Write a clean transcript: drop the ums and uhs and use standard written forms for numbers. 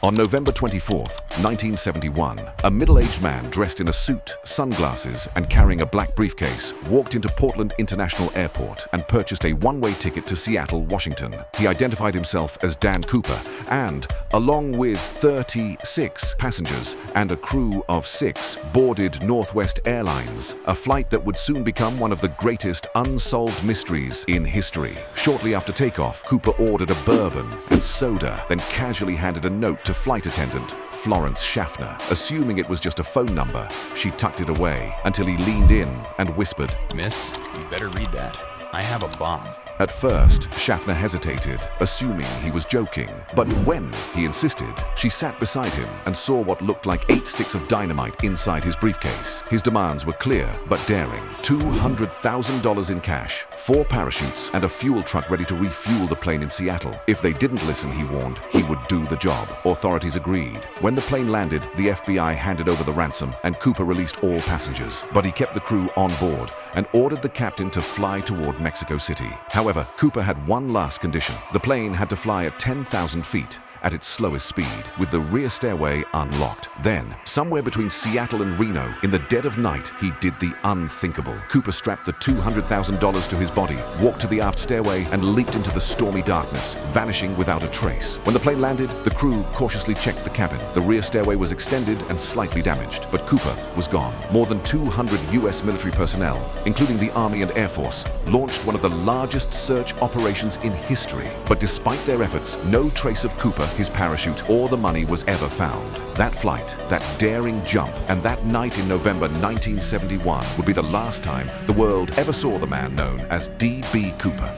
On November 24, 1971, a middle-aged man dressed in a suit, sunglasses, and carrying a black briefcase walked into Portland International Airport and purchased a one-way ticket to Seattle, Washington. He identified himself as Dan Cooper and, along with 36 passengers and a crew of 6, boarded Northwest Airlines, a flight that would soon become one of the greatest unsolved mysteries in history. Shortly after takeoff, Cooper ordered a bourbon and soda, then casually handed a note to flight attendant Florence Schaffner. Assuming it was just a phone number, she tucked it away until he leaned in and whispered, "Miss, you better read that. I have a bomb." At first, Schaffner hesitated, assuming he was joking. But when he insisted, she sat beside him and saw what looked like 8 sticks of dynamite inside his briefcase. His demands were clear but daring. $200,000 in cash, 4 parachutes, and a fuel truck ready to refuel the plane in Seattle. If they didn't listen, he warned, he would do the job. Authorities agreed. When the plane landed, the FBI handed over the ransom and Cooper released all passengers. But he kept the crew on board and ordered the captain to fly toward Mexico City. However, Cooper had one last condition. The plane had to fly at 10,000 feet at its slowest speed, with the rear stairway unlocked. Then, somewhere between Seattle and Reno, in the dead of night, he did the unthinkable. Cooper strapped the $200,000 to his body, walked to the aft stairway, and leaped into the stormy darkness, vanishing without a trace. When the plane landed, the crew cautiously checked the cabin. The rear stairway was extended and slightly damaged, but Cooper was gone. More than 200 U.S. military personnel, including the Army and Air Force, launched one of the largest search operations in history. But despite their efforts, no trace of Cooper, his parachute, or the money was ever found. That flight, that daring jump, and that night in November 1971 would be the last time the world ever saw the man known as D.B. Cooper.